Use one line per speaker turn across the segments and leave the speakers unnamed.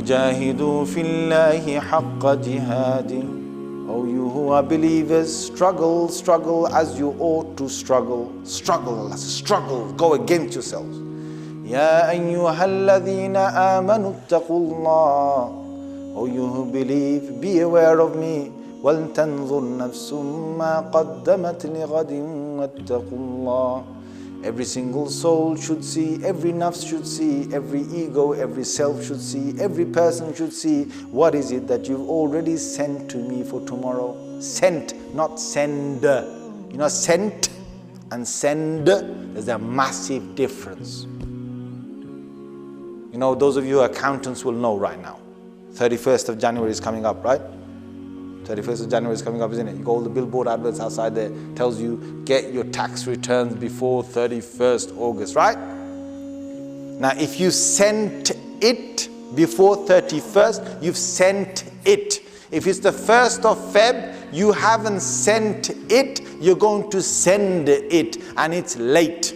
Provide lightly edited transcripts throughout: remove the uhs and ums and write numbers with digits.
وَجَاهِدُوا فِي اللَّهِ حَقَّ جِهَادِهِ. O you who are believers, struggle as you ought to struggle. Struggle, go against yourselves. يَا أَيُّهَا الَّذِينَ آمَنُوا اتَّقُوا اللَّهِ. O you who believe, be aware of me. وَلْتَنْظُرْ نَفْسٌ مَا قَدَّمَتْ لِغَدٍ وَاتَّقُوا اللَّهِ. Every single soul should see, every nafs should see, every ego, every self should see, every person should see, what is it that you've already sent to me for tomorrow? Sent, not send. You know, sent and send, there's a massive difference. You know, those of you who are accountants will know right now. 31st of January is coming up, right? 31st of January is coming up, isn't it? You got all the billboard adverts outside there, tells you get your tax returns before 31st August, right? Now, if you sent it before 31st, you've sent it. If it's the 1st of Feb, you haven't sent it, you're going to send it, and it's late.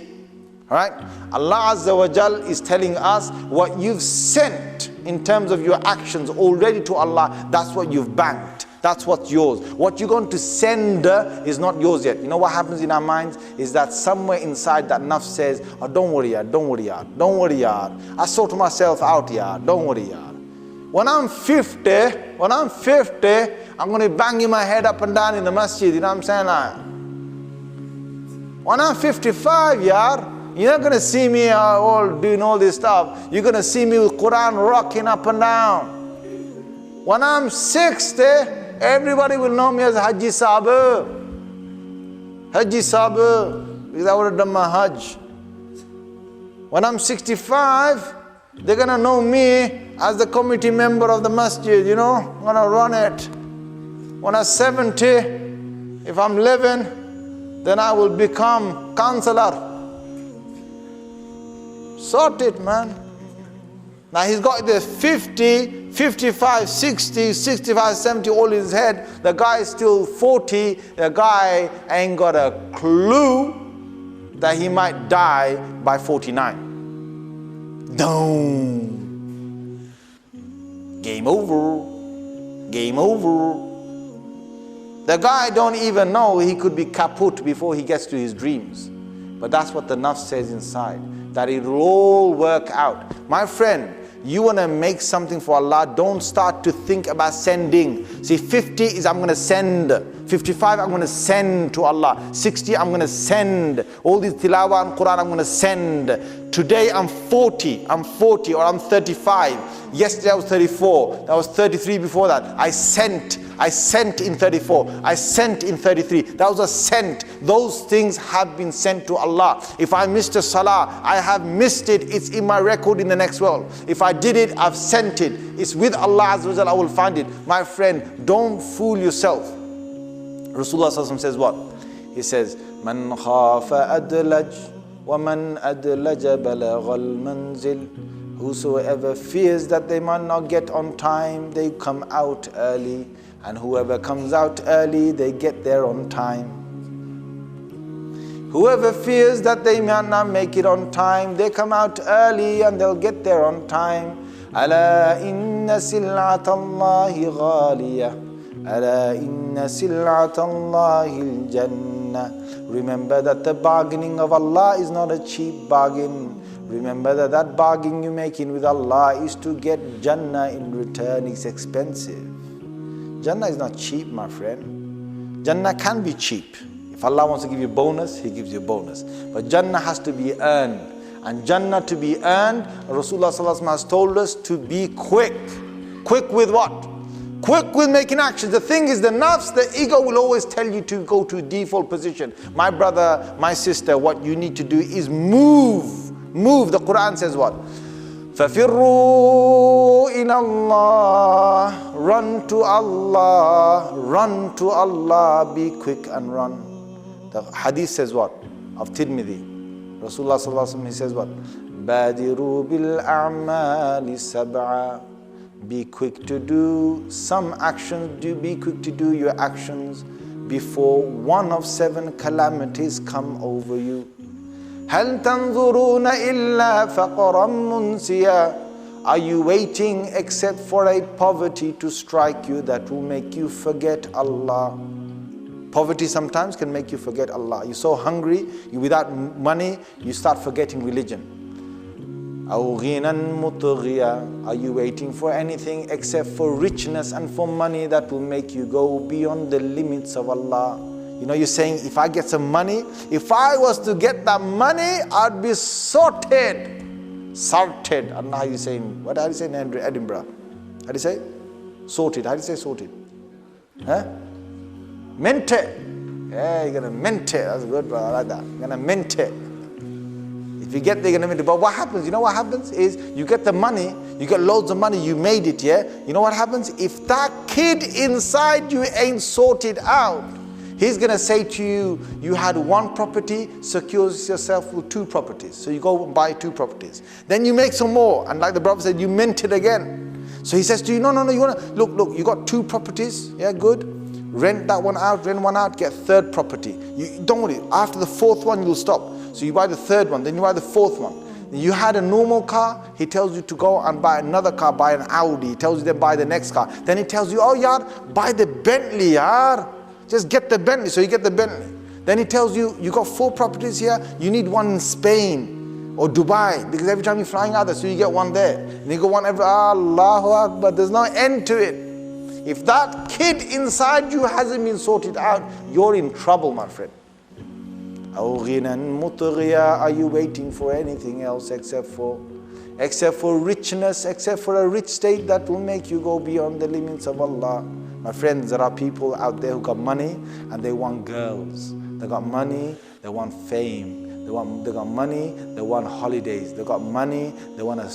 All right? Allah Azza wa Jal is telling us what you've sent in terms of your actions already to Allah, that's what you've banked. That's what's yours. What you're going to send is not yours yet. You know what happens in our minds is that somewhere inside that nafs says, oh, don't worry, yaar, don't worry, yaar, don't worry, yaar. I sort myself out, yaar, don't worry, yaar. When I'm 50, I'm going to be banging my head up and down in the masjid, you know what I'm saying? When I'm 55, yaar, you're not going to see me all doing all this stuff. You're going to see me with Quran rocking up and down. When I'm 60, everybody will know me as Haji Sabu. Haji Sabu, because I would have done my Hajj. When I'm 65, they're going to know me as the committee member of the masjid, you know, I'm going to run it. When I'm 70, if I'm living, then I will become counselor. Sort it, man. Now he's got the 50, 55, 60, 65, 70 all in his head. The guy is still 40. The guy ain't got a clue that he might die by 49. No. Game over. Game over. The guy don't even know he could be kaput before he gets to his dreams. But that's what the nafs says inside, that it will all work out. My friend, you want to make something for Allah, don't start to think about sending. See, 50 is I'm going to send. 55, I'm going to send to Allah. 60, I'm going to send. All these tilawah and Quran, I'm going to send. Today I'm 40 or I'm 35. Yesterday I was 34. I was 33 before that. I sent in 34. I sent in 33. That was a sent. Those things have been sent to Allah. If I missed a salah, I have missed it. It's in my record in the next world. If I did it, I've sent it. It's with Allah Azza wa Jalla, I will find it. My friend, don't fool yourself. Rasulullah Sallallahu Alaihi Wasallam says what? He says, Man khafa adlaj wa man adlaja balagha al-manzil. Whosoever fears that they might not get on time, they come out early. And whoever comes out early, they get there on time. Whoever fears that they might not make it on time, they come out early and they'll get there on time. Ala inna sil'atallahi ghaliyah. Ala inna sil'atallahi al-jannah. Remember that the bargaining of Allah is not a cheap bargain. Remember that that bargain you're making with Allah is to get Jannah in return. It's expensive. Jannah is not cheap, my friend. Jannah can be cheap. If Allah wants to give you a bonus, He gives you a bonus. But Jannah has to be earned. And Jannah to be earned, Rasulullah Sallallahu Alaihi Wasallam has told us to be quick. Quick with what? Quick with making actions. The thing is, the nafs, the ego will always tell you to go to default position. My brother, my sister, what you need to do is move. Move. The Quran says what? فَفِرُّوا إِلَى اللَّهِ. Run to Allah. Run to Allah. Be quick and run. The hadith says what? Of Tirmidhi. Rasulullah Sallallahu Alaihi Wasallam, he says what? بَادِرُوا بِالْأَعْمَالِ سَبْعًا. Be quick to do some actions. Be quick to do your actions before one of 7 calamities come over you. هل تنظرون إلا فقرا منسيا Are you waiting except for a poverty to strike you that will make you forget Allah? Poverty sometimes can make you forget Allah. You're so hungry, you're without money, you start forgetting religion. أَوْ غِنًى مُطْغِيًا. Are you waiting for anything except for richness and for money that will make you go beyond the limits of Allah? You know, you're saying, if I get some money, if I was to get that money, I'd be sorted. Sorted. I don't know how you say, what do you say in Edinburgh? How do you say? Sorted. How do you say sorted? Huh? Mint it. Yeah, you're gonna mint it. That's good, bro. I like that. You're gonna mint it. If you get there, you're gonna mint it. But what happens? You know what happens is you get the money, you get loads of money, you made it, yeah? You know what happens? If that kid inside you ain't sorted out, he's gonna say to you, you had one property, secures yourself with 2 properties. So you go and buy 2 properties. Then you make some more, and like the Prophet said, you mint it again. So he says to you, no, you wanna, look, you got 2 properties, yeah, good. Rent that one out, get 3rd property. You don't worry, after the 4th one, you'll stop. So you buy the 3rd one, then you buy the 4th one. You had a normal car, he tells you to go and buy another car, buy an Audi. He tells you then buy the next car. Then he tells you, oh yaar, buy the Bentley yaar. Just get the Bentley, so you get the Bentley. Then he tells you, you got 4 properties here, you need one in Spain or Dubai, because every time you're flying out there, so you get one there. And you got one every, Allahu Akbar, there's no end to it. If that kid inside you hasn't been sorted out, you're in trouble, my friend. أَوْ غِنًى مُطْغِيًا. Are you waiting for anything else except for richness, except for a rich state that will make you go beyond the limits of Allah? My friends, there are people out there who got money and they want girls. They got money, they want fame. They got money, they want holidays. They got money, they want to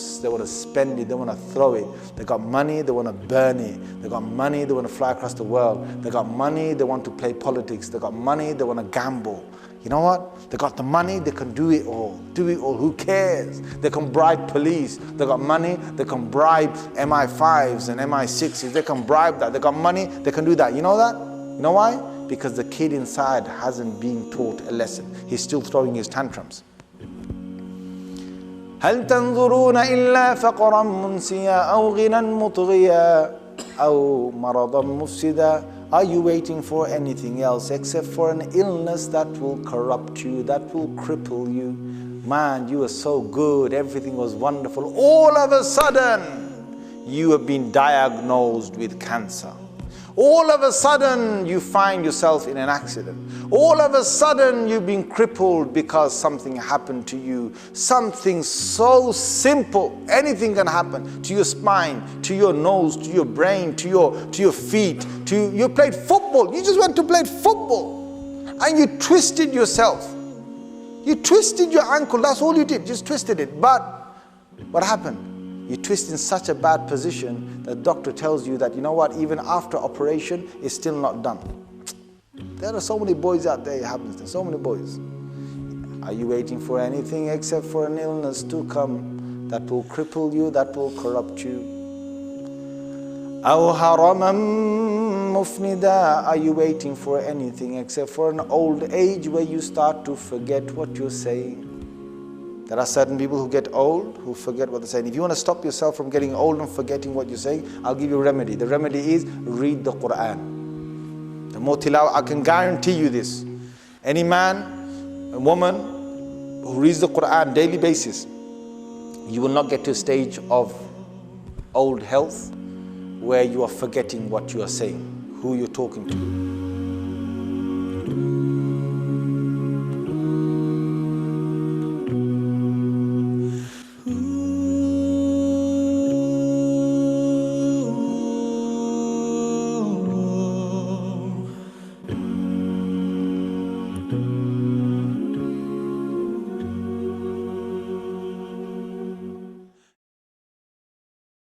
spend it, they want to throw it. They got money, they want to burn it. They got money, they want to fly across the world. They got money, they want to play politics. They got money, they want to gamble. You know what? They got the money, they can do it all. Who cares? They can bribe police. They got money, they can bribe MI5s and MI6s. They can bribe that. They got money, they can do that. You know that? You know why? Because the kid inside hasn't been taught a lesson. He's still throwing his tantrums. هل تنظرون إلا فقرا منسيا أو غنى مطغيا أو مرضا مفسدا. Are you waiting for anything else except for an illness that will corrupt you, that will cripple you? Man, you were so good, everything was wonderful. All of a sudden, you have been diagnosed with cancer. All of a sudden, you find yourself in an accident. All of a sudden, you've been crippled because something happened to you. Something so simple, anything can happen to your spine, to your nose, to your brain, to your feet. You played football. You just went to play football, and you twisted yourself. You twisted your ankle. That's all you did. Just twisted it. But what happened? You twist in such a bad position that the doctor tells you that, you know what, even after operation, it's still not done. There are so many boys out there, it happens to so many boys. Are you waiting for anything except for an illness to come that will cripple you, that will corrupt you? أَوْ هَرَمًا مُفْنِدًا. Are you waiting for anything except for an old age where you start to forget what you're saying? There are certain people who get old, who forget what they're saying. If you want to stop yourself from getting old and forgetting what you're saying, I'll give you a remedy. The remedy is read the Quran. The more tilawah, I can guarantee you this. Any man, a woman who reads the Quran daily basis, you will not get to a stage of old health where you are forgetting what you are saying, who you're talking to.